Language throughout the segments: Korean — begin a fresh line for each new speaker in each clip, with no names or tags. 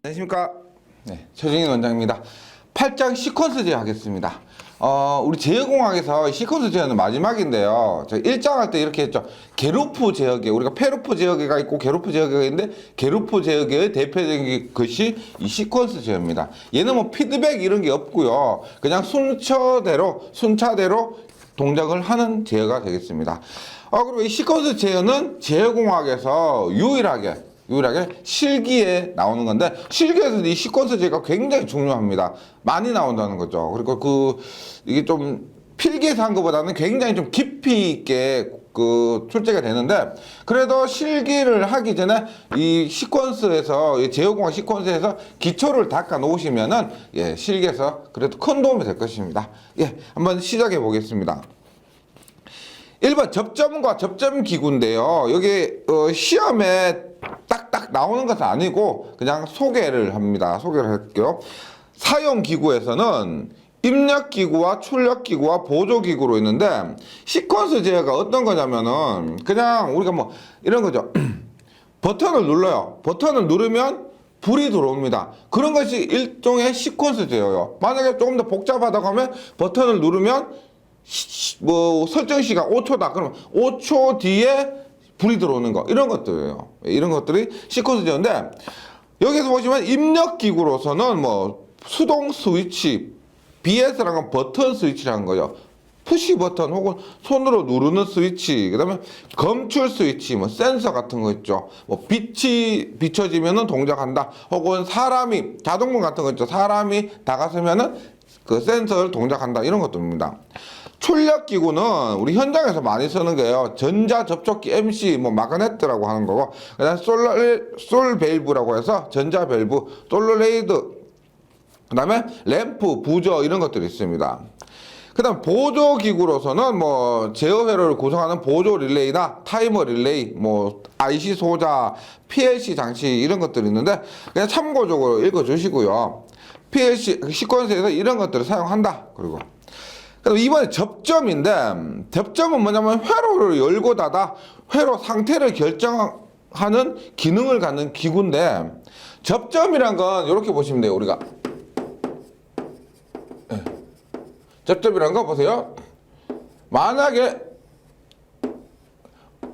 안녕하십니까. 네, 최정인 원장입니다. 8장 시퀀스 제어하겠습니다. 우리 제어공학에서 시퀀스 제어는 마지막인데요. 저 1장 할 때 이렇게 했죠. 게로프 제어계, 우리가 페로프 제어계가 있고 게로프 제어계가 있는데 게로프 제어계의 대표적인 것이 이 시퀀스 제어입니다. 얘는 뭐 피드백 이런 게 없고요. 그냥 순차대로 동작을 하는 제어가 되겠습니다. 그리고 이 시퀀스 제어는 제어공학에서 유일하게 실기에 나오는 건데, 실기에서 이 시퀀스 제어가 굉장히 중요합니다. 많이 나온다는 거죠. 그리고 이게 좀 필기에서 한 것보다는 굉장히 좀 깊이 있게 출제가 되는데, 그래도 실기를 하기 전에 이 시퀀스에서, 제어공학 시퀀스에서 기초를 닦아 놓으시면은, 실기에서 그래도 큰 도움이 될 것입니다. 한번 시작해 보겠습니다. 1번 접점과 접점 기구인데요. 여기 시험에 딱딱 나오는 것은 아니고 그냥 소개를 합니다. 소개를 할게요. 사용 기구에서는 입력 기구와 출력 기구와 보조 기구로 있는데, 시퀀스 제어가 어떤 거냐면은 그냥 우리가 뭐 이런 거죠. 버튼을 눌러요. 버튼을 누르면 불이 들어옵니다. 그런 것이 일종의 시퀀스 제어예요. 만약에 조금 더 복잡하다고 하면 버튼을 누르면 설정 시간 5초다. 그러면 5초 뒤에 불이 들어오는 거, 이런 것들이에요. 이런 것들이 시퀀스 제어인데, 여기서 보시면 입력 기구로서는 뭐 수동 스위치, BS라는 건 버튼 스위치라는 거죠. 푸시 버튼 혹은 손으로 누르는 스위치, 그 다음에 검출 스위치, 뭐 센서 같은 거 있죠. 뭐 빛이 비춰지면은 동작한다. 혹은 사람이, 자동문 같은 거 있죠. 사람이 다가서면은 그 센서를 동작한다. 이런 것들입니다. 출력 기구는 우리 현장에서 많이 쓰는 게요. 전자 접촉기 MC, 뭐 마그네트라고 하는 거고, 그다음 솔 밸브라고 해서 전자 밸브, 솔로레이드, 그다음에 램프, 부저 이런 것들이 있습니다. 그다음 보조 기구로서는 뭐 제어 회로를 구성하는 보조 릴레이나 타이머 릴레이, 뭐 IC 소자, PLC 장치 이런 것들이 있는데, 그냥 참고적으로 읽어 주시고요. PLC 시퀀스에서 이런 것들을 사용한다. 그리고 이번에 접점인데, 접점은 뭐냐면 회로를 열고 닫아 회로 상태를 결정하는 기능을 갖는 기구인데, 접점이란 건 이렇게 보시면 돼요. 우리가 접점이란 거 보세요. 만약에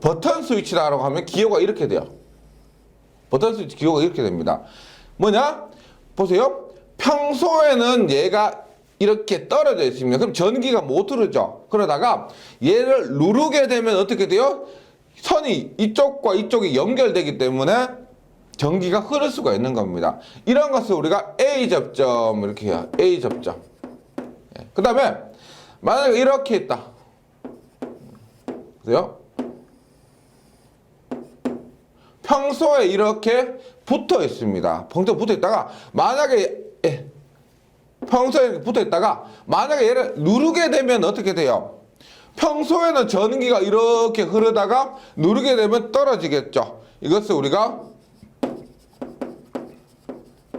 버튼 스위치라고 하면 기호가 이렇게 돼요. 버튼 스위치 기호가 이렇게 됩니다. 뭐냐? 보세요. 평소에는 얘가 이렇게 떨어져 있습니다. 그럼 전기가 못 흐르죠. 그러다가 얘를 누르게 되면 어떻게 돼요? 선이 이쪽과 이쪽이 연결되기 때문에 전기가 흐를 수가 있는 겁니다. 이런 것을 우리가 A 접점 이렇게 해요. A 접점. 그 다음에 만약에 이렇게 있다. 보세요. 평소에 이렇게 붙어 있습니다. 평소에 붙어 있다가 만약에 평소에 붙어 있다가 만약에 얘를 누르게 되면 어떻게 돼요? 평소에는 전기가 이렇게 흐르다가 누르게 되면 떨어지겠죠. 이것을 우리가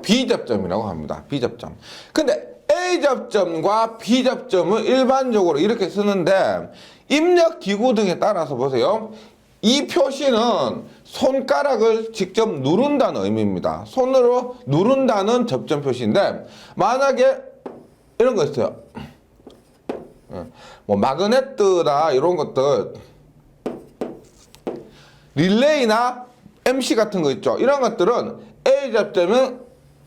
B접점이라고 합니다. B접점. 근데 A접점과 B접점은 일반적으로 이렇게 쓰는데, 입력 기구 등에 따라서 보세요. 이 표시는 손가락을 직접 누른다는 의미입니다. 손으로 누른다는 접점 표시인데, 만약에 이런 거 있어요. 뭐 마그네트나 이런 것들, 릴레이나 MC 같은 거 있죠. 이런 것들은 A 접점은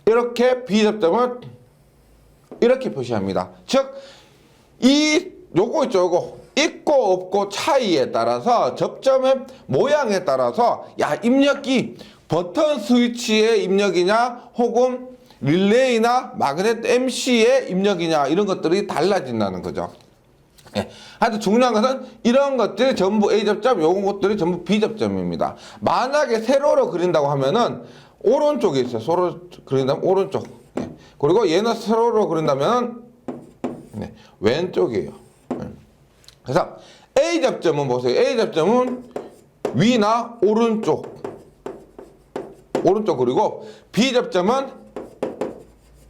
이렇게, B 접점은 이렇게 표시합니다. 즉, 요거 있죠. 요거 있고 없고 차이에 따라서, 접점의 모양에 따라서, 입력기 버튼 스위치의 입력이냐 혹은 릴레이나 마그네트 MC의 입력이냐, 이런 것들이 달라진다는 거죠. 하여튼 중요한 것은 이런 것들이 전부 A접점, 요런 것들이 전부 B접점입니다. 만약에 세로로 그린다고 하면은 오른쪽에 있어요. 세로로 그린다면 오른쪽. 그리고 얘는 세로로 그린다면 왼쪽이에요. 그래서 A접점은 보세요. A접점은 위나 오른쪽 그리고 B접점은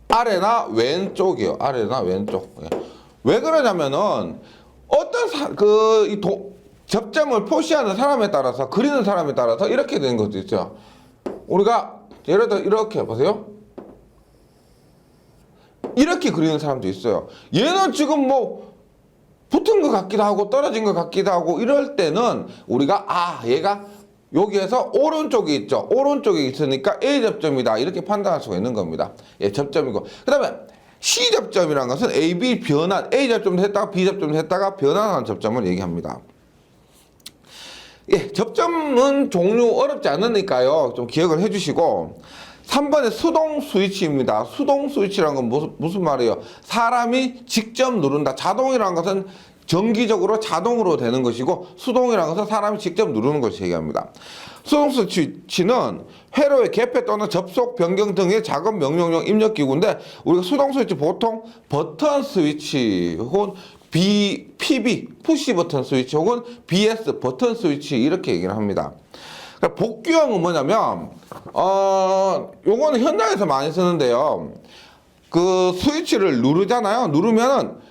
아래나 왼쪽이요. 아래나 왼쪽. 왜 그러냐면은 어떤 접점을 표시하는 사람에 따라서, 그리는 사람에 따라서 이렇게 되는 것도 있죠. 우리가 예를 들어 이렇게 보세요. 이렇게 그리는 사람도 있어요. 얘는 지금 뭐 붙은 것 같기도 하고 떨어진 것 같기도 하고 이럴 때는 우리가 얘가 여기에서 오른쪽에 있죠. 오른쪽에 있으니까 A 접점이다 이렇게 판단할 수가 있는 겁니다. 예, 접점이고. 그 다음에 C 접점이라는 것은 A, B 변환, A 접점도 했다가 B 접점도 했다가 변환하는 접점을 얘기합니다. 예, 접점은 종류 어렵지 않으니까요. 좀 기억을 해주시고 3번에 수동 스위치입니다. 수동 스위치라는 건 무슨 말이에요? 사람이 직접 누른다. 자동이라는 것은 정기적으로 자동으로 되는 것이고 수동이라는 것은 사람이 직접 누르는 것을 얘기합니다. 수동 스위치는 회로의 개폐 또는 접속 변경 등의 작업 명령용 입력 기구인데 우리가 수동 스위치 보통 버튼 스위치 혹은 PB, 푸시 버튼 스위치 혹은 BS 버튼 스위치 이렇게 얘기를 합니다. 그러니까 복귀형은 뭐냐면 요거는 현장에서 많이 쓰는데요. 그 스위치를 누르잖아요. 누르면은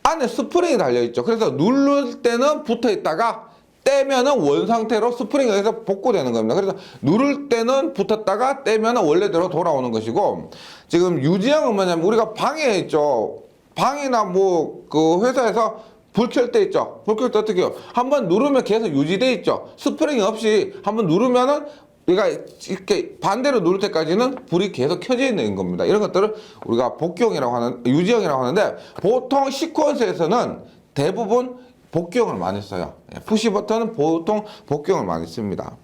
안에 스프링이 달려있죠. 그래서 누를 때는 붙어 있다가 떼면은 원 상태로 스프링에서 복구되는 겁니다. 그래서 누를 때는 붙었다가 떼면은 원래대로 돌아오는 것이고 지금 유지형은 뭐냐면 우리가 방에 있죠. 방이나 뭐 그 회사에서 불 켤 때 있죠. 불 켤 때 어떻게 해요? 한번 누르면 계속 유지돼 있죠. 스프링이 없이 한번 누르면은 우리가 이렇게 반대로 누를 때까지는 불이 계속 켜져 있는 겁니다. 이런 것들을 우리가 복귀형이라고 하는, 유지형이라고 하는데 보통 시퀀스에서는 대부분 복귀형을 많이 써요. 푸시 버튼은 보통 복귀형을 많이 씁니다.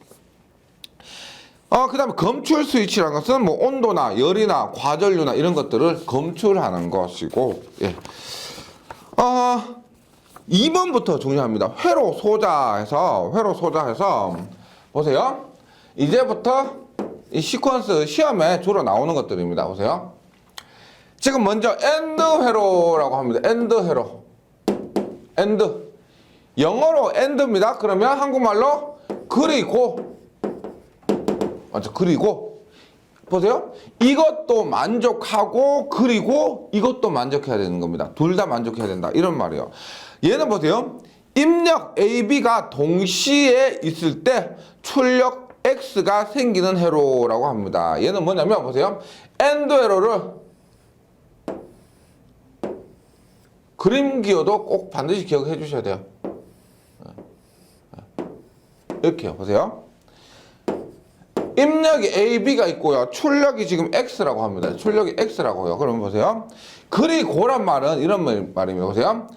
그 다음에 검출 스위치라는 것은 뭐 온도나 열이나 과전류나 이런 것들을 검출하는 것이고, 예. 2번부터 중요합니다. 회로 소자해서 보세요. 이제부터 이 시퀀스 시험에 주로 나오는 것들입니다. 보세요. 지금 먼저 엔드 회로라고 합니다. 엔드 회로. 엔드. 영어로 엔드입니다. 그러면 한국말로 그리고. 맞죠? 그리고. 보세요. 이것도 만족하고 그리고 이것도 만족해야 되는 겁니다. 둘 다 만족해야 된다. 이런 말이에요. 얘는 보세요. 입력 A, B가 동시에 있을 때 출력 X가 생기는 회로라고 합니다. 얘는 뭐냐면 보세요. 엔드 회로를 그림 기호도 꼭 반드시 기억해 주셔야 돼요. 이렇게요. 보세요. 입력이 A, B가 있고요. 출력이 지금 X라고 합니다. 출력이 X라고요. 그러면 보세요. 그리고란 말은 이런 말입니다. 보세요.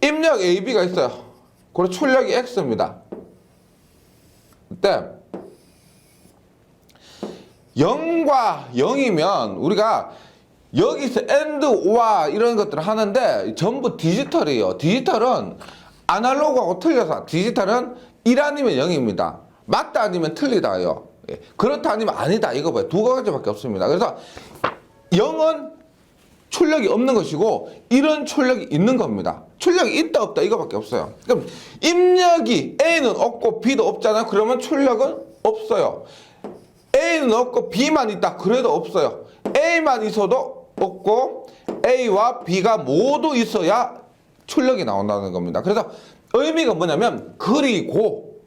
입력 A, B가 있어요. 그리고 출력이 X입니다. 그때 0과 0이면 우리가 여기서 AND, OR 이런 것들을 하는데 전부 디지털이에요. 디지털은 아날로그하고 틀려서 디지털은 1 아니면 0입니다. 맞다 아니면 틀리다예요. 그렇다 아니면 아니다 이거 봐요. 두 가지밖에 없습니다. 그래서 0은 출력이 없는 것이고 1은 출력이 있는 겁니다. 출력이 있다 없다 이거밖에 없어요. 그럼 입력이 A는 없고 B도 없잖아요. 그러면 출력은 없어요. A는 없고 B만 있다 그래도 없어요. A만 있어도 없고 A와 B가 모두 있어야 출력이 나온다는 겁니다. 그래서 의미가 뭐냐면 그리고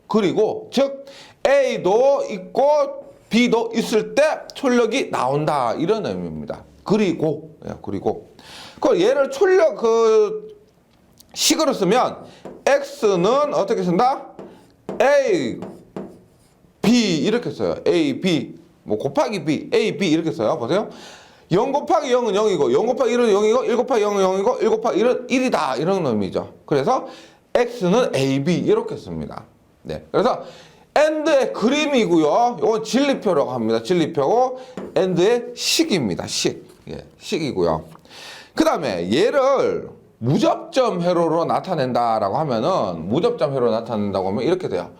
즉 A도 있고 B도 있을 때 출력이 나온다 이런 의미입니다. 그리고 그 얘를 출력 식으로 쓰면 X는 어떻게 쓴다? A, B 이렇게 써요. A, B 뭐 곱하기 B, A, B 이렇게 써요. 보세요. 0 곱하기 0은 0이고 0 곱하기 1은 0이고 1 곱하기 0은 0이고 1 곱하기 1은 1이다 이런 의미죠. 그래서 X는 A, B 이렇게 씁니다. 네, 그래서 AND의 그림이고요. 이건 진리표라고 합니다. 진리표고 AND의 식입니다. 식이고요. 그 다음에 얘를 무접점 회로로 나타낸다라고 하면은 무접점 회로로 나타낸다고 하면 이렇게 돼요.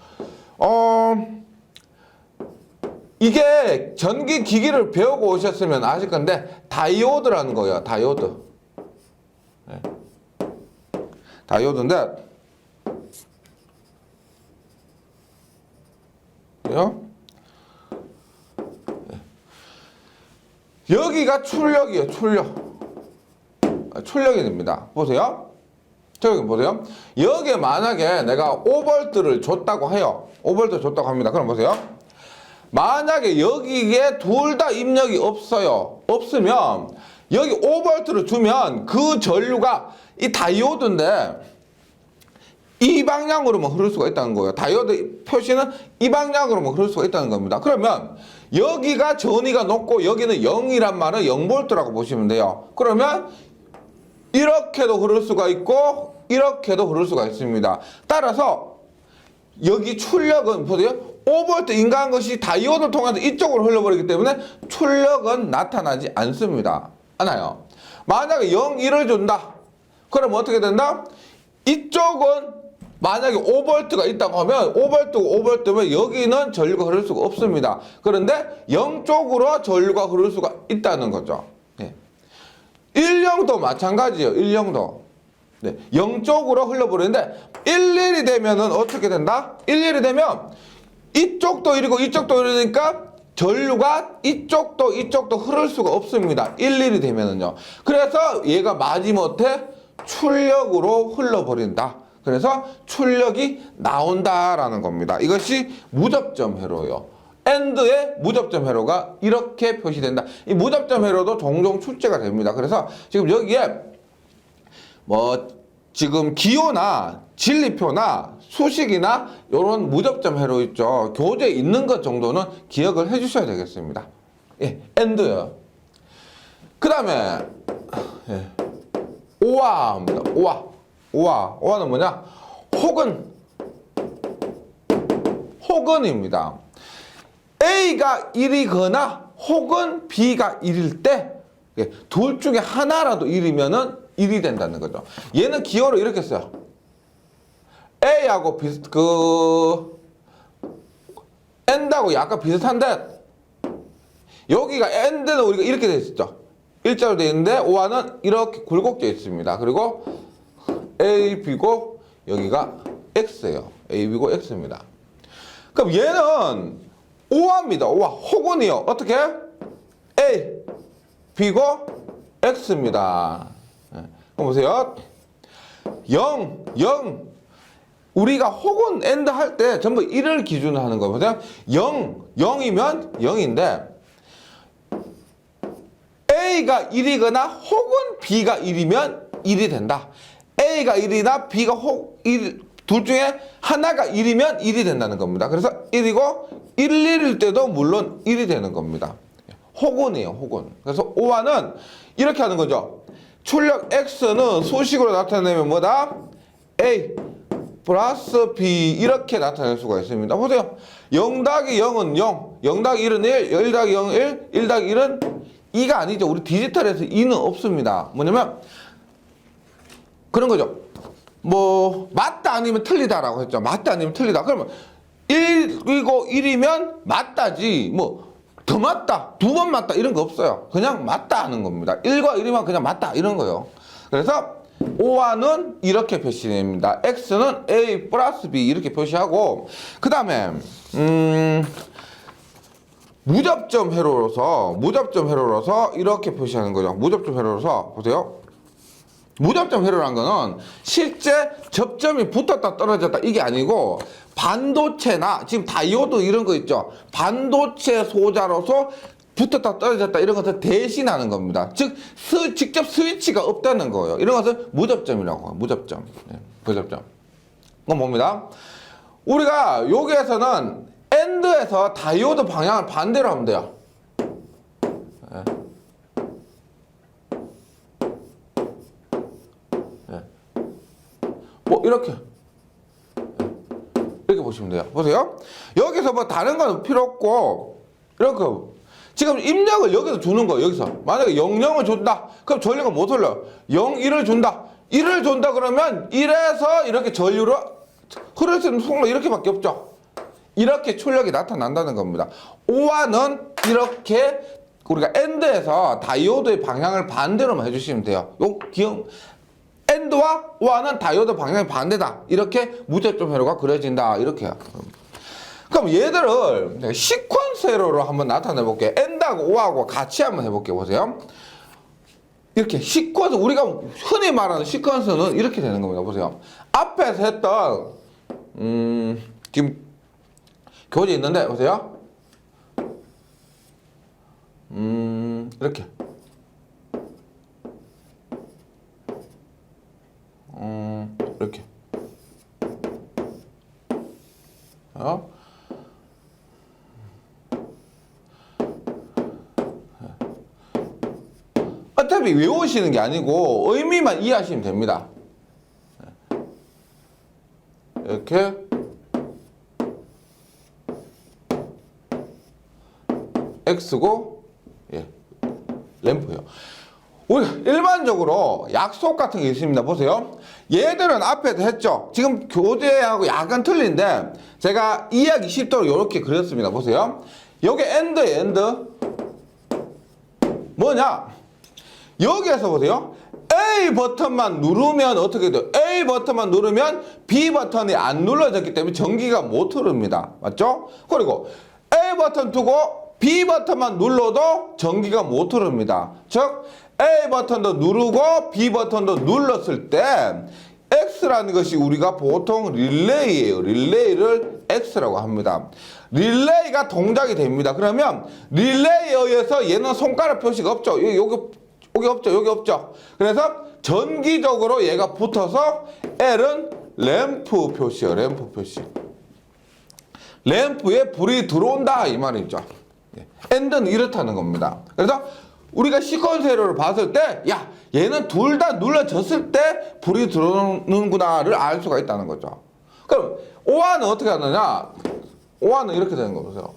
이게 전기 기기를 배우고 오셨으면 아실 건데 다이오드라는 거예요. 다이오드. 네. 다이오드인데 여기가 출력이에요. 출력이 됩니다. 보세요. 저기 보세요. 여기에 만약에 내가 5V를 줬다고 해요. 5V 줬다고 합니다. 그럼 보세요. 만약에 여기에 둘 다 입력이 없어요. 없으면 여기 5V를 주면 그 전류가 이 다이오드인데 이 방향으로만 흐를 수가 있다는 거예요. 다이오드 표시는 이 방향으로만 흐를 수가 있다는 겁니다. 그러면 여기가 전위가 높고 여기는 0이란 말은 0V라고 보시면 돼요. 그러면 이렇게도 흐를 수가 있고 이렇게도 흐를 수가 있습니다. 따라서 여기 출력은 보세요. 5V 인가한 것이 다이오드를 통해서 이쪽으로 흘러버리기 때문에 출력은 나타나지 않습니다. 않아요. 만약에 0, 1을 준다. 그럼 어떻게 된다? 이쪽은 만약에 5V가 있다고 하면 5V면 여기는 전류가 흐를 수가 없습니다. 그런데 0 쪽으로 전류가 흐를 수가 있다는 거죠. 네. 10도 마찬가지예요. 10도. 네. 0 쪽으로 흘러버리는데 11이 되면은 어떻게 된다? 11이 되면 이쪽도 1이고 이쪽도 1이니까 전류가 이쪽도 흐를 수가 없습니다. 11이 되면은요. 그래서 얘가 마지못해 출력으로 흘러버린다. 그래서 출력이 나온다라는 겁니다. 이것이 무접점 회로예요. AND의 무접점 회로가 이렇게 표시된다. 이 무접점 회로도 종종 출제가 됩니다. 그래서 지금 여기에 뭐 지금 기호나 진리표나 수식이나 이런 무접점 회로 있죠. 교재에 있는 것 정도는 기억을 해주셔야 되겠습니다. 예, AND요. 그 다음에 예, OR입니다. OR는 뭐냐? 혹은입니다. A가 1이거나 혹은 B가 1일 때 둘 중에 하나라도 1이면은 1이 된다는 거죠. 얘는 기호를 이렇게 써요. A하고 AND하고 약간 비슷한데 여기가 AND는 우리가 이렇게 돼 있었죠. 일자로 돼 있는데 OR는 이렇게 굴곡돼 있습니다. 그리고 A, B고 여기가 X예요. A, B고 X입니다. 그럼 얘는 OR입니다. OR. 혹은이요. 어떻게? A, B고 X입니다. 그럼 보세요. 0. 우리가 혹은 AND 할 때 전부 1을 기준으로 하는 거 보세요. 0이면 0인데 A가 1이거나 혹은 B가 1이면 1이 된다. A가 1이나 B가 둘 중에 하나가 1이면 1이 된다는 겁니다. 그래서 1이고 1일 때도 물론 1이 되는 겁니다. 혹은이에요. 혹은. 그래서 OR는 이렇게 하는 거죠. 출력 X는 수식으로 나타내면 뭐다? A 플러스 B 이렇게 나타낼 수가 있습니다. 보세요. 0 더하기 0은 0, 0 더하기 1은 1, 1 더하기 0은 1, 1 더하기 1은 2가 아니죠. 우리 디지털에서 2는 없습니다. 뭐냐면 그런 거죠. 뭐 맞다 아니면 틀리다라고 했죠. 맞다 아니면 틀리다. 그러면 1이고 1이면 맞다지 뭐 더 맞다, 두 번 맞다 이런 거 없어요. 그냥 맞다 하는 겁니다. 1과 1이면 그냥 맞다 이런 거예요. 그래서 OR는 이렇게 표시됩니다. X는 A 플러스 B 이렇게 표시하고 그 다음에 무접점 회로로서 이렇게 표시하는 거죠. 무접점 회로로서 보세요. 무접점 회로라는 거는 실제 접점이 붙었다 떨어졌다 이게 아니고 반도체나 지금 다이오드 이런 거 있죠. 반도체 소자로서 붙었다 떨어졌다 이런 것을 대신하는 겁니다. 즉 직접 스위치가 없다는 거예요. 이런 것을 무접점이라고 해요. 무접점. 네, 무접점. 그건 뭡니다. 우리가 여기에서는 AND에서 다이오드 방향을 반대로 하면 돼요. 네. 뭐 이렇게 보시면 돼요. 보세요. 여기서 뭐 다른 건 필요 없고 이렇게 지금 입력을 여기서 주는 거예요. 여기서 만약에 00을 준다. 그럼 전류가 못 흘러요. 0, 1을 준다. 1을 준다 그러면 1에서 이렇게 전류로 흐를 수 있는 속도 이렇게밖에 없죠. 이렇게 출력이 나타난다는 겁니다. OR는 이렇게 우리가 AND에서 다이오드의 방향을 반대로만 해주시면 돼요. 요 기억 AND와 OR는 다이오드 방향이 반대다. 이렇게 무접점 회로가 그려진다. 이렇게. 그럼 얘들을 시퀀스 회로로 한번 나타내 볼게요. AND하고 OR하고 같이 한번 해볼게요. 보세요. 이렇게 시퀀스, 우리가 흔히 말하는 시퀀스는 이렇게 되는 겁니다. 보세요. 앞에서 했던 지금 교재 있는데 보세요. 이렇게 이렇게. 어차피 외우시는 게 아니고 의미만 이해하시면 됩니다. 이렇게 X고, 예, 램프요. 우리 일반적으로 약속 같은 게 있습니다. 보세요. 얘들은 앞에도 했죠. 지금 교재하고 약간 틀린데 제가 이해하기 쉽도록 이렇게 그렸습니다. 보세요. 요게 엔드예요. 엔드. 뭐냐? 여기에서 보세요. A 버튼만 누르면 어떻게 돼요? A 버튼만 누르면 B 버튼이 안 눌러졌기 때문에 전기가 못 흐릅니다. 맞죠? 그리고 A 버튼 두고 B 버튼만 눌러도 전기가 못 흐릅니다. 즉 A 버튼도 누르고 B 버튼도 눌렀을 때 X라는 것이 우리가 보통 릴레이예요. 릴레이를 X라고 합니다. 릴레이가 동작이 됩니다. 그러면 릴레이에 의해서 얘는 손가락 표시가 없죠. 여기 없죠. 여기 없죠. 그래서 전기적으로 얘가 붙어서 L은 램프 표시예요. 램프 표시. 램프에 불이 들어온다 이 말이죠. 엔드는 이렇다는 겁니다. 그래서 우리가 시퀀스 에러를 봤을 때 야 얘는 둘 다 눌러졌을 때 불이 들어오는구나를 알 수가 있다는 거죠. 그럼 OR는 어떻게 하느냐? OR는 이렇게 되는 거 보세요.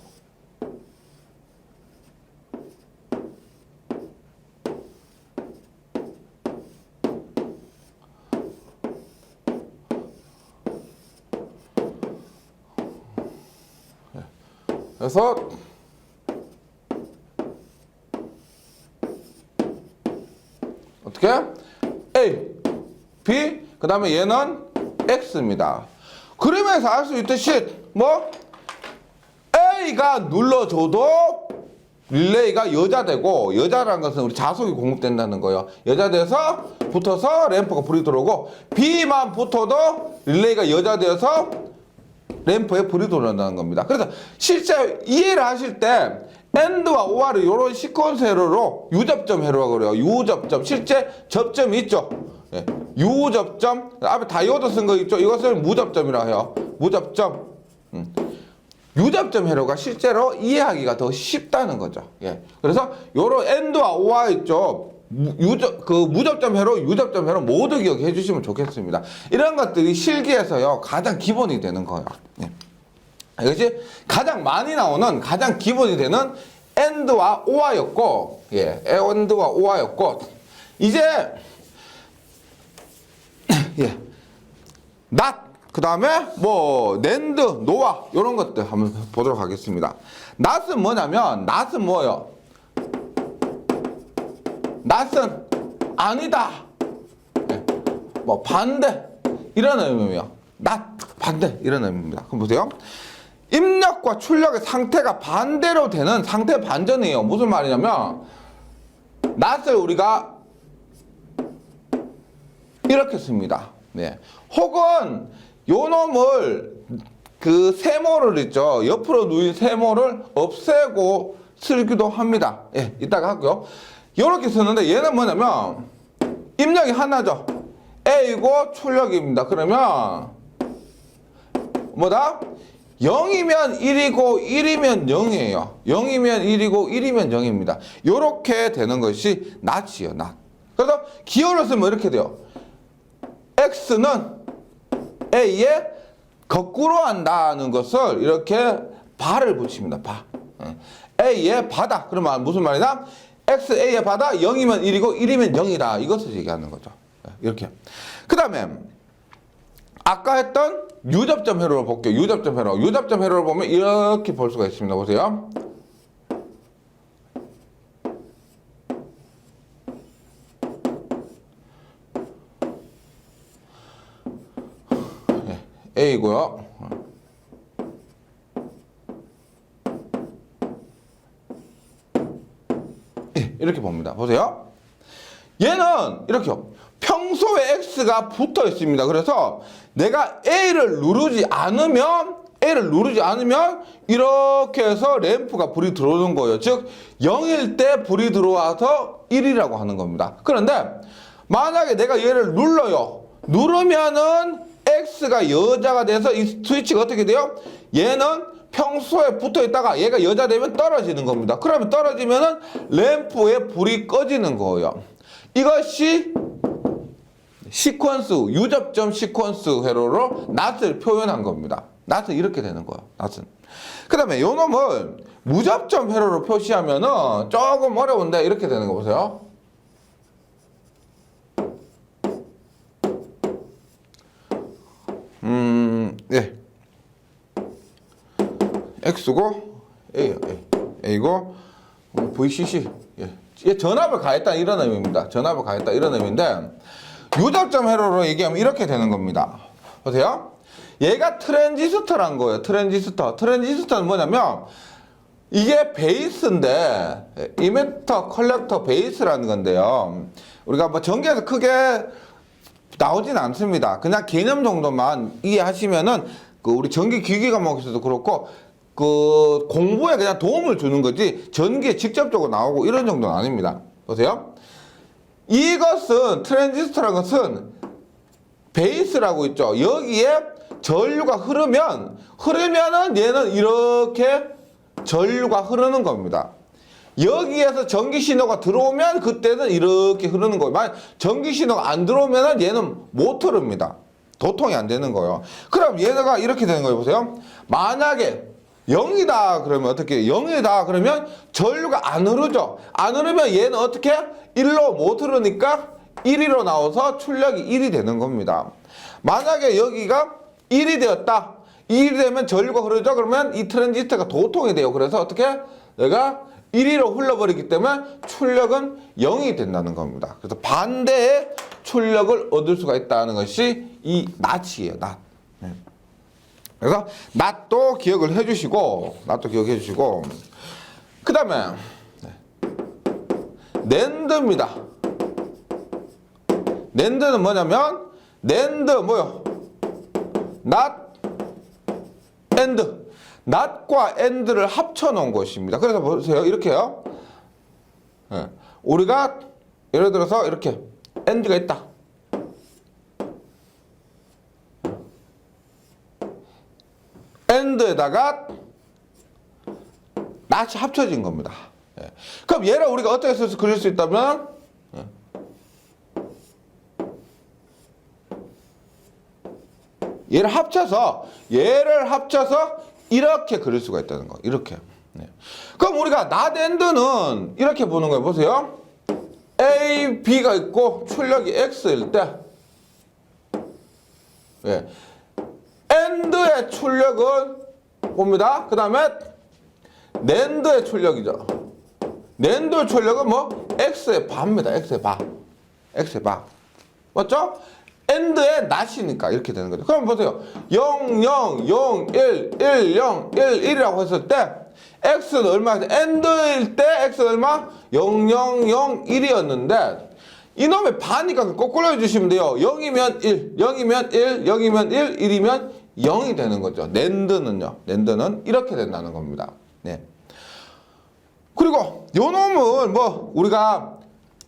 그래서 어떻게? A, B, 그 다음에 얘는 X입니다. 그러면서 알 수 있듯이 뭐 A가 눌러줘도 릴레이가 여자되고, 여자라는 것은 우리 자석이 공급된다는 거예요. 여자돼서 붙어서 램프가 불이 들어오고, B만 붙어도 릴레이가 여자되어서 램프에 불이 들어온다는 겁니다. 그래서 실제 이해를 하실 때 AND와 OR을 이런 시퀀스 에러로 유접점 에러라고 그래요. 유접점. 실제 접점이 있죠. 예. 유접점. 앞에 다이오드 쓴 거 있죠. 이것을 무접점이라고 해요. 무접점. 유접점 에러가 실제로 이해하기가 더 쉽다는 거죠. 예. 그래서 요런 AND와 OR 있죠. 무접점 회로, 유접점 회로 모두 기억해 주시면 좋겠습니다. 이런 것들이 실기에서요, 가장 기본이 되는 거예요. 예. 이것이 가장 많이 나오는, 가장 기본이 되는 AND와 OR였고, 예, AND와 OR였고, 이제, 예, NOT, 그 다음에 뭐, NAND, NOR, 이런 것들 한번 보도록 하겠습니다. NOT은 뭐냐면, NOT은 뭐예요? NOT은 아니다. 네. 뭐 반대 이런 의미예요. NOT 반대 이런 의미입니다. 그럼 보세요. 입력과 출력의 상태가 반대로 되는 상태 반전이에요. 무슨 말이냐면 NOT을 우리가 이렇게 씁니다. 네. 혹은 요 놈을 그 세모를 있죠. 옆으로 누인 세모를 없애고 쓰기도 합니다. 예, 이따가 하고요. 이렇게 쓰는데 얘는 뭐냐면 입력이 하나죠. A고 출력입니다. 그러면 뭐다? 0이면 1이고 1이면 0이에요. 0이면 1이고 1이면 0입니다. 이렇게 되는 것이 NOT이에요. NOT. 그래서 기호를 쓰면 이렇게 돼요. X는 A에 거꾸로 한다는 것을 이렇게 바를 붙입니다. 바. A에 바다. 그러면 무슨 말이냐? X, A의 바다 0이면 1이고 1이면 0이다. 이것을 얘기하는 거죠. 이렇게. 그 다음에 아까 했던 유접점 회로를 볼게요. 유접점 회로. 유접점 회로를 보면 이렇게 볼 수가 있습니다. 보세요. A고요. 이렇게 봅니다. 보세요. 얘는 이렇게요. 평소에 X가 붙어 있습니다. 그래서 내가 A를 누르지 않으면 이렇게 해서 램프가 불이 들어오는 거예요. 즉 0일 때 불이 들어와서 1이라고 하는 겁니다. 그런데 만약에 내가 얘를 눌러요. 누르면은 X가 여자가 돼서 이 스위치가 어떻게 돼요? 얘는 평소에 붙어 있다가 얘가 여자 되면 떨어지는 겁니다. 그러면 떨어지면은 램프에 불이 꺼지는 거예요. 이것이 시퀀스, 유접점 시퀀스 회로로 낫을 표현한 겁니다. 낫은 이렇게 되는 거예요. 낫은. 그 다음에 요 놈을 무접점 회로로 표시하면은 조금 어려운데 이렇게 되는 거 보세요. 예. X고, A고, VCC. 예. 전압을 가했다 이런 의미입니다. 전압을 가했다 이런 의미인데, 유접점 회로로 얘기하면 이렇게 되는 겁니다. 보세요. 얘가 트랜지스터란 거예요. 트랜지스터는 뭐냐면, 이게 베이스인데, 이미터, 컬렉터, 베이스라는 건데요. 우리가 뭐 전기에서 크게 나오진 않습니다. 그냥 개념 정도만 이해하시면은, 우리 전기 기기 과목에서도 그렇고, 공부에 그냥 도움을 주는 거지, 전기에 직접적으로 나오고 이런 정도는 아닙니다. 보세요. 이것은, 트랜지스터라는 것은 베이스라고 있죠. 여기에 전류가 흐르면은 얘는 이렇게 전류가 흐르는 겁니다. 여기에서 전기 신호가 들어오면 그때는 이렇게 흐르는 거예요. 만약 전기 신호가 안 들어오면은 얘는 못 흐릅니다. 도통이 안 되는 거예요. 그럼 얘가 이렇게 되는 거예요. 보세요. 만약에 0이다 그러면 어떻게 해요? 0이다 그러면 전류가 안 흐르죠. 안 흐르면 얘는 어떻게? 1로 못 흐르니까 1위로 나와서 출력이 1이 되는 겁니다. 만약에 여기가 1이 되었다. 1이 되면 전류가 흐르죠. 그러면 이 트랜지스터가 도통이 돼요. 그래서 어떻게? 얘가 1위로 흘러버리기 때문에 출력은 0이 된다는 겁니다. 그래서 반대의 출력을 얻을 수가 있다는 것이 이 낫이에요. 낫. 그래서 낫도 기억을 해주시고, 그 다음에 낸드입니다. 낸드는 뭐냐면 뭐요? 낫, 엔드. 낫과 엔드를 합쳐 놓은 것입니다. 그래서 보세요. 이렇게요. 우리가 예를 들어서 이렇게 엔드가 있다. 엔드에다가 낫이 합쳐진 겁니다. 그럼 얘를 우리가 어떻게 써서 그릴 수 있다면 얘를 합쳐서 이렇게 그릴 수가 있다는 거. 이렇게. 그럼 우리가 낫 엔드는 이렇게 보는 거예요. 보세요. A, B가 있고 출력이 X일 때 엔드의 출력은 봅니다. 그 다음에 낸드의 출력이죠. 낸드의 출력은 뭐? X의 바입니다. X의 바. 맞죠? 엔드의 낫이니까 이렇게 되는 거죠. 그럼 보세요. 0, 0, 0, 1, 1, 0, 1, 1이라고 했을 때 X는 얼마예요? 엔드일 때 X는 얼마? 0, 0, 0, 1이었는데 이놈의 반이니까 거꾸로 해주시면 돼요. 0이면 1, 0이면 1, 0이면 1, 1이면 0이 되는 거죠. 낸드는 이렇게 된다는 겁니다. 네. 그리고 요 놈을 뭐 우리가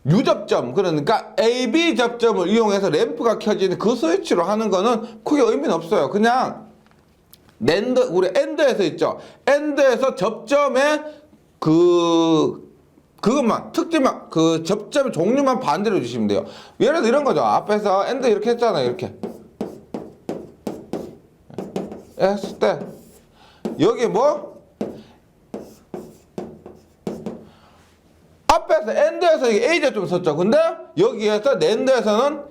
유접점, 그러니까 AB 접점을 이용해서 램프가 켜지는 그 스위치로 하는 거는 크게 의미는 없어요. 그냥 우리 엔드에서 있죠. 엔드에서 접점에 그것만, 특징만, 그 접점의 종류만 반대로 해주시면 돼요. 예를 들어 이런 거죠. 앞에서 엔드 이렇게 했잖아요. 이렇게. 했을 때, 여기 뭐? 앞에서 엔드에서 A접점 썼죠. 근데 여기에서 낸드에서는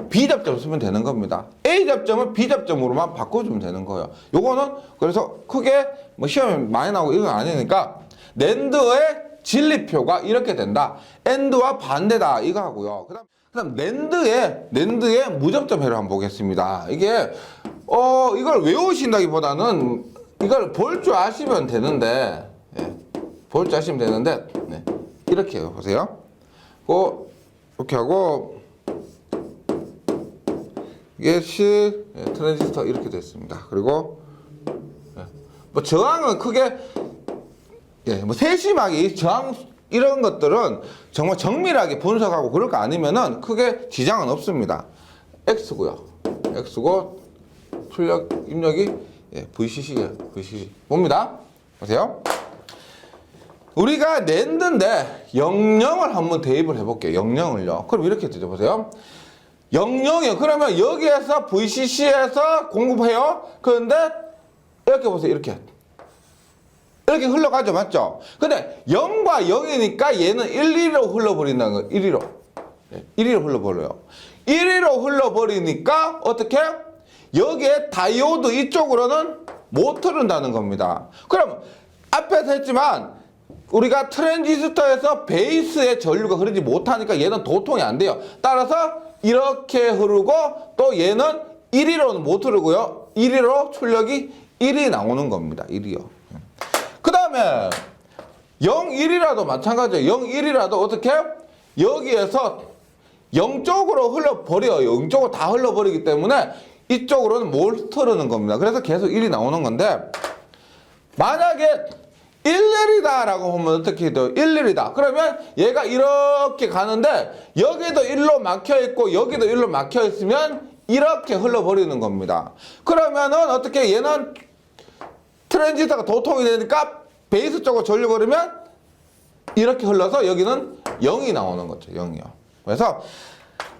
B접점 쓰면 되는 겁니다. A접점을 B접점으로만 바꿔주면 되는 거예요. 요거는 그래서 크게 뭐 시험에 많이 나오고 이건 아니니까 낸드의 진리표가 이렇게 된다. 엔드와 반대다. 이거 하고요. 그다음 낸드의 무접점 회로 한번 보겠습니다. 이게 이걸 외우신다기보다는 이걸 볼 줄 아시면 되는데 볼 줄 아시면 되는데 이렇게 해요. 보세요. 이렇게 하고 이게 트랜지스터 이렇게 됐습니다. 그리고 뭐 저항은 크게 뭐 세심하게 저항 이런 것들은 정말 정밀하게 분석하고 그럴 거 아니면은 크게 지장은 없습니다. X고요. X고 출력 입력이 VCC예요. VCC. 봅니다. 보세요. 우리가 낸드인데 00을 한번 대입을 해볼게요. 00을요. 그럼 이렇게 되죠. 보세요. 00이요. 그러면 여기에서 VCC에서 공급해요. 그런데 이렇게 보세요. 이렇게 흘러가죠. 맞죠? 근데 0과 0이니까 얘는 1, 2로 흘러버린다는 거예요. 1, 2로. 1, 2로 흘러버려요. 1, 2로 흘러버리니까 어떻게? 여기에 다이오드 이쪽으로는 못 흐른다는 겁니다. 그럼 앞에서 했지만 우리가 트랜지스터에서 베이스에 전류가 흐르지 못하니까 얘는 도통이 안 돼요. 따라서 이렇게 흐르고 또 얘는 1위로는 못 흐르고요. 1위로 출력이 1이 나오는 겁니다. 1이요. 그 다음에 0, 1이라도 마찬가지예요. 0, 1이라도 어떻게? 여기에서 0쪽으로 흘러버려요. 0쪽으로 다 흘러버리기 때문에 이쪽으로는 못 흐르는 겁니다. 그래서 계속 1이 나오는 건데 만약에 11이다 라고 하면 어떻게 돼요? 11이다. 그러면 얘가 이렇게 가는데 여기도 1로 막혀 있고 여기도 1로 막혀 있으면 이렇게 흘러버리는 겁니다. 그러면은 어떻게 얘는 트랜지스터가 도통이 되니까 베이스 쪽으로 전류가 흐르면 이렇게 흘러서 여기는 0이 나오는 거죠. 0이요. 그래서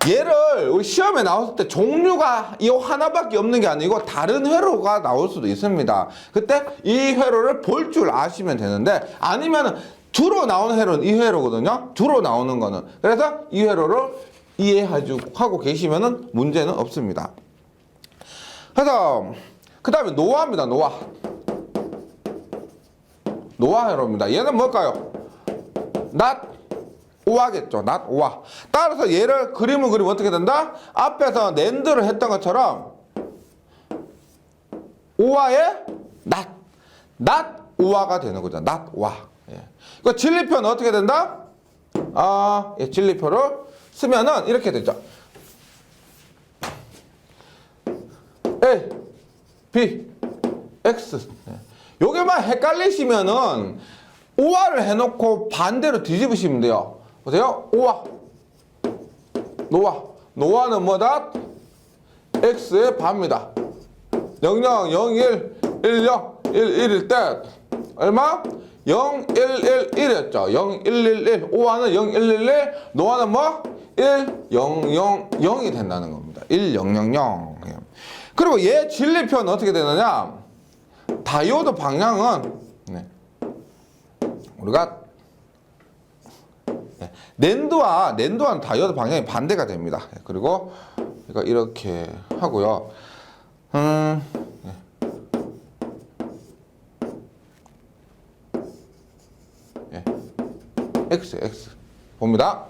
얘를 우리 시험에 나왔을 때 종류가 이 하나밖에 없는 게 아니고 다른 회로가 나올 수도 있습니다. 그때 이 회로를 볼 줄 아시면 되는데 아니면 주로 나오는 회로는 이 회로거든요. 주로 나오는 거는. 그래서 이 회로를 이해하고 계시면은 문제는 없습니다. 그래서 그 다음에 노화입니다. 노화 회로입니다. 얘는 뭘까요? 오화겠죠. 오화. 따라서 얘를 그림을 그리면 어떻게 된다? 앞에서 낸드를 했던 것처럼 오화의 오화가 되는 거죠. 오화. 그 진리표는 어떻게 된다? 진리표를 쓰면은 이렇게 되죠. A, B, X. 요게만 헷갈리시면은 오화를 해놓고 반대로 뒤집으시면 돼요. 보세요. 오화. 노화는 뭐다? X의 반입니다. 00, 01, 10, 11일 때 얼마? 0, 1, 1, 1이었죠. 0, 1, 1, 1. 오화는 0, 1, 1, 1. 노화는 뭐? 1, 0, 0, 0이 된다는 겁니다. 1, 0, 0, 0. 그리고 얘 진리표는 어떻게 되느냐? 다이오드 방향은 우리가 낸드와는 다이오드 방향이 반대가 됩니다. 그리고 이렇게 하고요. X 봅니다.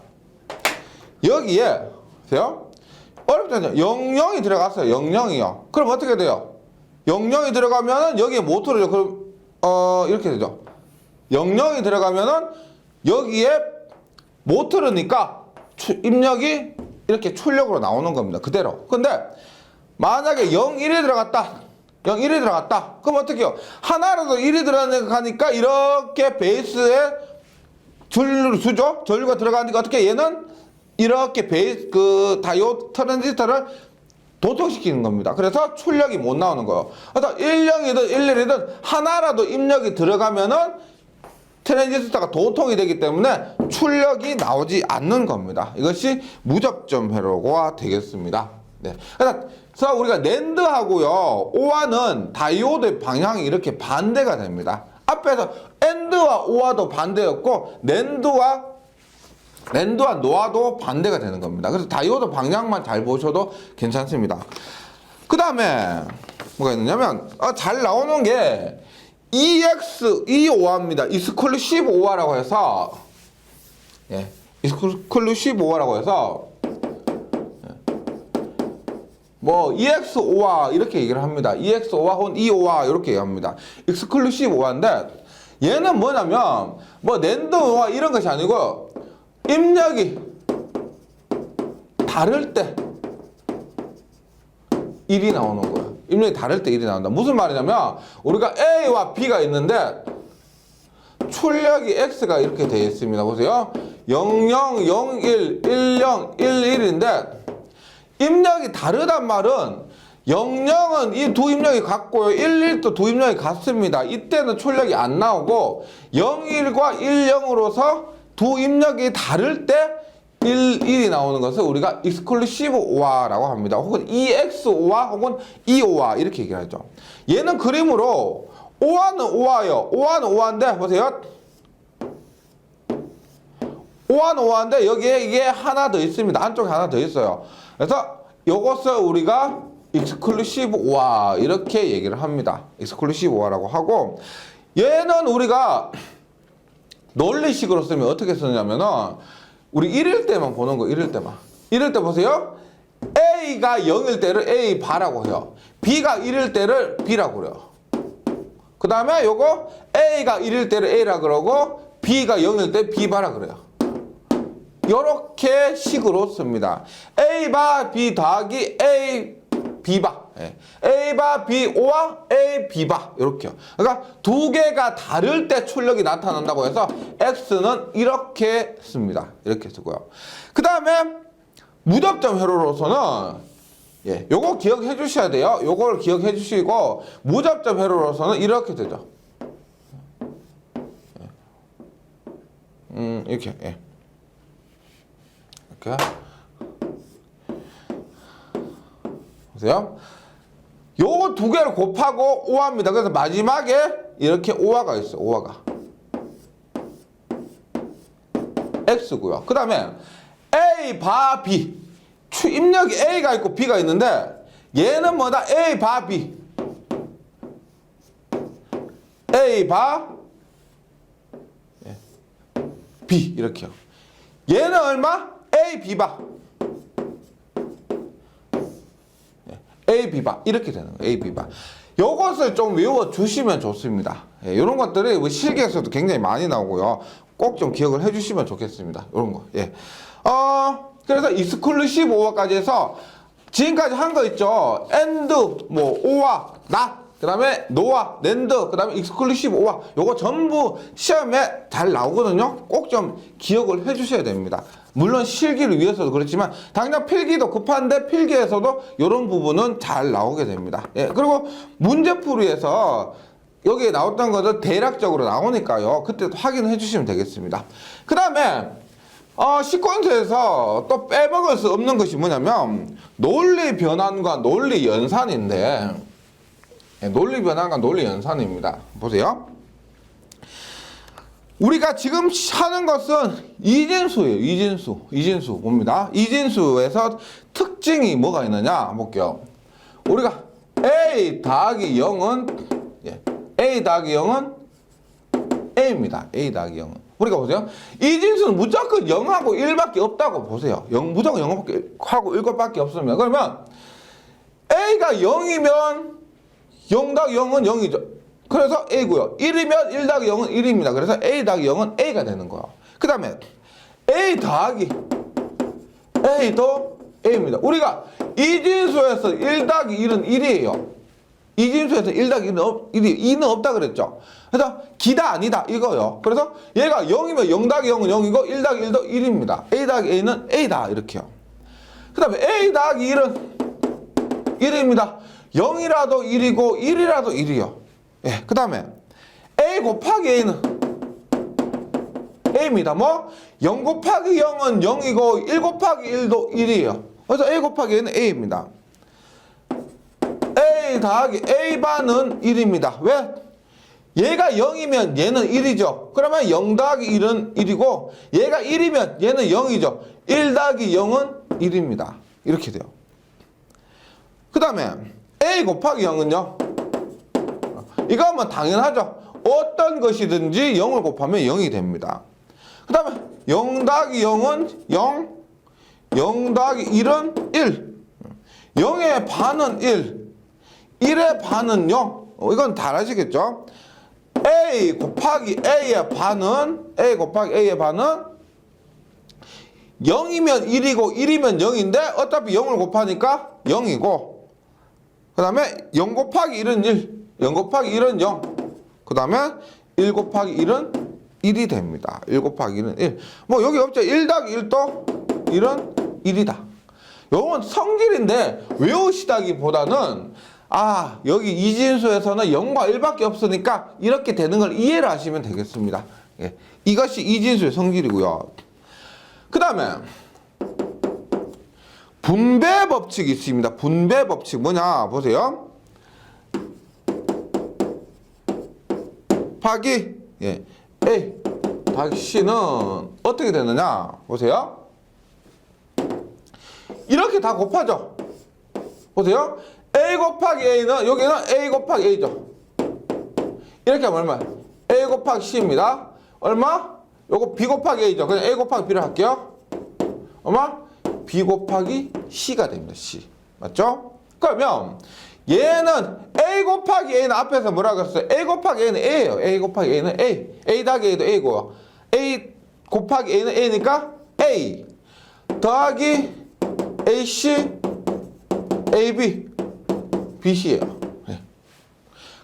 여기에 보세요. 어렵잖아요. 00이 들어갔어요. 00이요. 그럼 어떻게 돼요? 00이 들어가면은 여기에 못 흐르죠. 그럼 이렇게 되죠. 00이 들어가면은 여기에 못 흐르니까 입력이 이렇게 출력으로 나오는 겁니다. 그대로. 근데 만약에 0, 1이 들어갔다. 0, 1이 들어갔다. 그럼 어떻게 해요? 하나라도 1이 들어가니까 이렇게 베이스에 전류를 주죠. 전류가 들어가니까 어떻게 얘는 이렇게 다이오드 트랜지스터를 도통시키는 겁니다. 그래서 출력이 못 나오는 거예요. 그래서 10이든 11이든 하나라도 입력이 들어가면은 트랜지스터가 도통이 되기 때문에 출력이 나오지 않는 겁니다. 이것이 무접점 회로가 되겠습니다. 그래서 우리가 낸드하고요, 오화는 다이오드 방향이 이렇게 반대가 됩니다. 앞에서 엔드와 오화도 반대였고 낸드와 노화도 반대가 되는 겁니다. 그래서 다이오드 방향만 잘 보셔도 괜찮습니다. 그 다음에 뭐가 있느냐면 잘 나오는 게 EX25입니다. 익스클루시브 오화라고 해서 익스클루시브 오화라고 해서 뭐 EX5화 이렇게 얘기를 합니다. EX5화 혹은 E5화 이렇게 얘기합니다. 익스클루시브 오화인데 얘는 뭐냐면 뭐 낸드 오화 이런 것이 아니고 입력이 다를 때 1이 나오는 거예요. 입력이 다를 때 1이 나온다. 무슨 말이냐면 우리가 A와 B가 있는데 출력이 X가 이렇게 되어 있습니다. 보세요. 00, 01, 10, 11인데 입력이 다르단 말은 00은 이 두 입력이 같고요. 11도 두 입력이 같습니다. 이때는 출력이 안 나오고 01과 10으로서 두 입력이 다를 때 1이 나오는 것을 우리가 exclusive OR라고 합니다. 혹은 EXOR 혹은 EOR 이렇게 얘기를 하죠. 얘는 그림으로 OR는 OR예요. OR는 OR인데 보세요. OR는 OR인데 여기에 이게 하나 더 있습니다. 안쪽에 하나 더 있어요. 그래서 이것을 우리가 exclusive OR 이렇게 얘기를 합니다. exclusive OR라고 하고 얘는 우리가 논리식으로 쓰면 어떻게 쓰냐면은 우리 1일 때만 보는 거 1일 때만. 1일 때 보세요. A가 0일 때를 A 바라고 해요. B가 1일 때를 B라고 그래요. 그 다음에 요거 A가 1일 때를 A라 그러고 B가 0일 때 B 바라 그래요. 요렇게 식으로 씁니다. A 바 B 더하기 A B 바. A 바 B O와 A B 바 이렇게요. 그러니까 두 개가 다를 때 출력이 나타난다고 해서 X는 이렇게 씁니다. 이렇게 쓰고요. 그 다음에 무접점 회로로서는 요거 기억해 주셔야 돼요. 요걸 기억해 주시고 무접점 회로로서는 이렇게 되죠. 이렇게 이렇게 보세요. 요거 두 개를 곱하고 오화입니다. 그래서 마지막에 이렇게 오화가 있어요. 오화가 X고요. 그 다음에 A 바 B 입력이 A가 있고 B가 있는데 얘는 뭐다? A 바 B A 바 B 이렇게요. 얘는 얼마? A B 바 A, B바 이렇게 되는 거예요. A, B바. 요것을 좀 외워주시면 좋습니다. 이런 것들이 실기에서도 굉장히 많이 나오고요. 꼭 좀 기억을 해주시면 좋겠습니다. 이런 거. 그래서 exclusive OR까지 해서 지금까지 한 거 있죠. AND, OR, NOT, 그 다음에 NOR, NAND, 그 다음에 exclusive OR. 요거 전부 시험에 잘 나오거든요. 꼭 좀 기억을 해주셔야 됩니다. 물론 실기를 위해서도 그렇지만 당장 필기도 급한데 필기에서도 이런 부분은 잘 나오게 됩니다. 그리고 문제풀이에서 여기에 나왔던 것들 대략적으로 나오니까요. 그때도 확인해 주시면 되겠습니다. 그 다음에 시퀀스에서 또 빼먹을 수 없는 것이 뭐냐면 논리 변환과 논리 연산인데 논리 변환과 논리 연산입니다. 보세요. 우리가 지금 하는 것은 이진수예요. 이진수 봅니다. 이진수에서 특징이 뭐가 있느냐 볼게요. 우리가 A 더하기 0은 A 더하기 0은 A입니다. A 더하기 0은 우리가 보세요. 이진수는 무조건 0하고 1밖에 없다고 보세요. 무조건 0하고 1것밖에 없습니다. 그러면 A가 0이면 0 더하기 0은 0이죠. 그래서 A고요. 1이면 1 더하기 0은 1입니다. 그래서 A 더하기 0은 A가 되는 거예요. 그 다음에 A 더하기 A도 A입니다. 우리가 이진수에서 1 더하기 1은 1이에요. 이진수에서 1 더하기 1은 1이 2는 없다 그랬죠. 그래서 기다 아니다 이거요. 그래서 얘가 0이면 0 더하기 0은 0이고 1 더하기 1도 1입니다. A 더하기 A는 A다 이렇게요. 그 다음에 A 더하기 1은 1입니다. 0이라도 1이고 1이라도 1이요. 그 다음에 A 곱하기 A는 A입니다. 0 곱하기 0은 0이고 1 곱하기 1도 1이에요. 그래서 A 곱하기 A는 A입니다. A 더하기 A반은 1입니다. 왜? 얘가 0이면 얘는 1이죠. 그러면 0 더하기 1은 1이고 얘가 1이면 얘는 0이죠. 1 더하기 0은 1입니다. 이렇게 돼요. 그 다음에 A 곱하기 0은요. 이거 하면 당연하죠. 어떤 것이든지 0을 곱하면 0이 됩니다. 그 다음에 0 더하기 0은 0, 0 더하기 1은 1, 0의 반은 1, 1의 반은 0. 이건 다 아시겠죠? A 곱하기 A의 반은, A 곱하기 A의 반은 0이면 1이고 1이면 0인데 어차피 0을 곱하니까 0이고 그 다음에 0 곱하기 1은 1, 0 곱하기 1은 0. 그 다음에 1 곱하기 1은 1이 됩니다. 1 곱하기 1은 1. 여기 없죠. 1 더하기 1도 1은 1이다. 요건 성질인데 외우시다기보다는 여기 이진수에서는 0과 1밖에 없으니까 이렇게 되는 걸 이해를 하시면 되겠습니다. 예, 이것이 이진수의 성질이고요. 그 다음에 분배 법칙이 있습니다. 분배 법칙 뭐냐 보세요. 곱하기 A 더하기 C는 어떻게 되느냐 보세요. 이렇게 다 곱하죠. 보세요. A 곱하기 A는 여기는 A 곱하기 A죠. 이렇게 하면 얼마? A 곱하기 C입니다. 얼마? 요거 B 곱하기 A죠. 그냥 A 곱하기 B를 할게요. 얼마? B 곱하기 C가 됩니다. C. 맞죠? 그러면 얘는 A 곱하기 A는 앞에서 뭐라고 했어요? A 곱하기 A는 A예요. A 곱하기 A는 A. A 더하기 A도 A고요. A 곱하기 A는 A니까 A 더하기 AC, AB, BC예요. 네.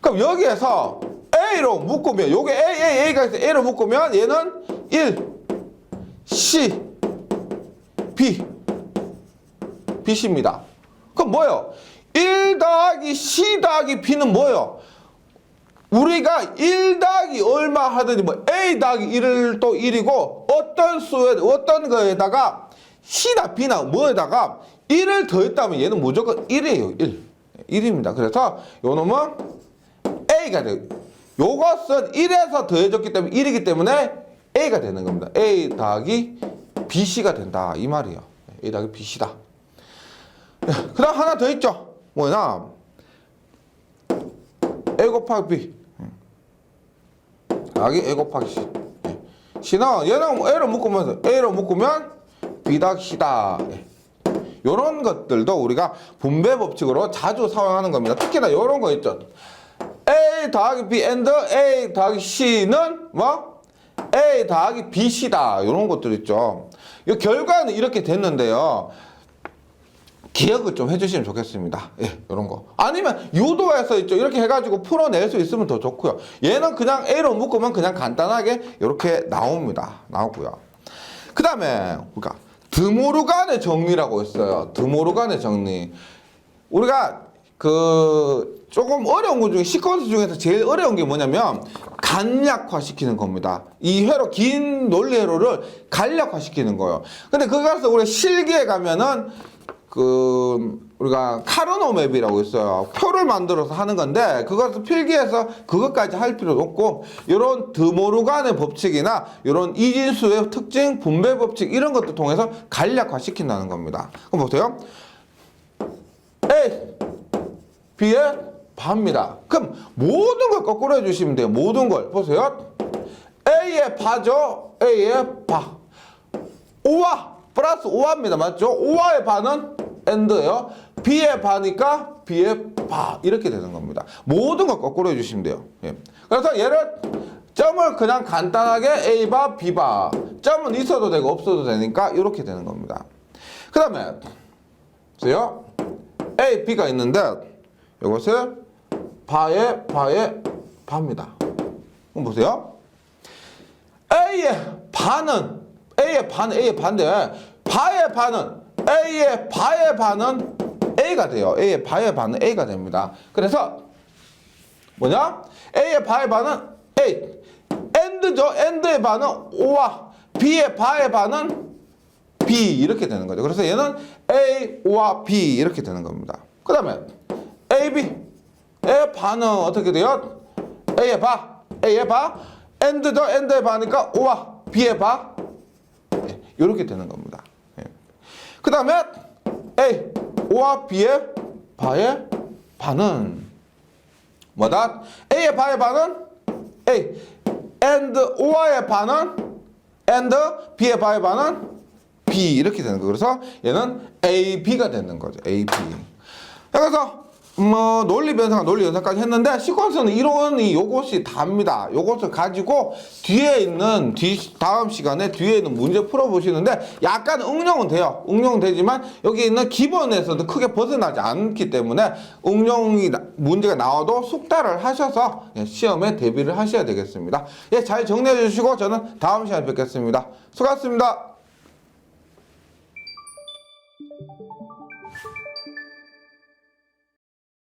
그럼 여기에서 A로 묶으면 요게 A가 있어요. A로 묶으면 얘는 1, C, B, BC입니다. 그럼 뭐예요? 1 더하기 C 더하기 B는 뭐예요? 우리가 1 더하기 얼마 하더니 뭐 A 더하기 1을 또 1이고 어떤 거에다가 C나 B나 뭐에다가 1을 더했다면 얘는 무조건 1이에요. 1입니다. 그래서 요 놈은 A가 돼요. 요것은 1에서 더해졌기 때문에 1이기 때문에 A가 되는 겁니다. A 더하기 BC가 된다. 이 말이에요. A 더하기 BC다. 그 다음 하나 더 있죠. 뭐냐? A 곱하기 B 더하기 A 곱하기 C. C는 얘는 A로 묶으면 B 더하기 C다. 요런 것들도 우리가 분배 법칙으로 자주 사용하는 겁니다. 특히나 요런 거 있죠. A 더하기 B and A 더하기 C는 뭐? A 더하기 BC다. 요런 것들 있죠. 이 결과는 이렇게 됐는데요. 기억을 좀 해주시면 좋겠습니다. 예, 요런 거. 아니면 유도해서 있죠. 이렇게 해가지고 풀어낼 수 있으면 더 좋고요. 얘는 그냥 A로 묶으면 그냥 간단하게 이렇게 나오고요. 그 다음에 우리가 드모르간의 정리라고 있어요. 드모르간의 정리. 우리가 조금 어려운 것 중에 시퀀스 중에서 제일 어려운 게 뭐냐면 간략화시키는 겁니다. 이 회로 긴 논리 회로를 간략화시키는 거예요. 근데 그거에서 우리가 실기에 가면은 우리가 카르노 맵이라고 있어요. 표를 만들어서 하는 건데 그것을 필기해서 그것까지 할 필요도 없고 이런 드모르간의 법칙이나 이런 이진수의 특징, 분배 법칙 이런 것들 통해서 간략화 시킨다는 겁니다. 그럼 보세요. A, B의 바입니다. 그럼 모든 걸 거꾸로 해주시면 돼요. 모든 걸. 보세요. A의 바죠. A의 바. 5와 플러스 5화입니다. 맞죠? 5화의 바는 AND예요. B의 바니까 B의 바 이렇게 되는 겁니다. 모든 걸 거꾸로 해주시면 돼요. 예. 그래서 얘를 점을 그냥 간단하게 A바 B바 점은 있어도 되고 없어도 되니까 이렇게 되는 겁니다. 그 다음에 보세요. A, B가 있는데 이것을 바의 바입니다. 그럼 보세요. A의 바인데 바의 바는 A의 바의 바는 A가 돼요. A의 바의 바는 A가 됩니다. 그래서 뭐냐? A의 바의 바는 A. AND죠. AND의 바는 O와 B의 바의 바는 B 이렇게 되는 거죠. 그래서 얘는 A, O와 B 이렇게 되는 겁니다. 그 다음에 A, B의 바는 어떻게 돼요? A의 바 AND죠. AND의 바니까 O와 B의 바 이렇게 되는 겁니다. 그 다음에 A, O와 B의 바의 바는 뭐다? A의 바의 바는 A, and O와의 바는 and B의 바의 바는 B 이렇게 되는 거예요. 그래서 얘는 A, B가 되는 거죠. A, B. 그래서 논리 변상, 논리 연산까지 했는데 시퀀스는 이론이 요것이 답니다. 요것을 가지고 다음 시간에 뒤에 있는 문제 풀어보시는데 약간 응용은 돼요. 응용은 되지만 여기 있는 기본에서도 크게 벗어나지 않기 때문에 문제가 나와도 숙달을 하셔서 시험에 대비를 하셔야 되겠습니다. 예, 잘 정리해 주시고 저는 다음 시간에 뵙겠습니다. 수고하셨습니다.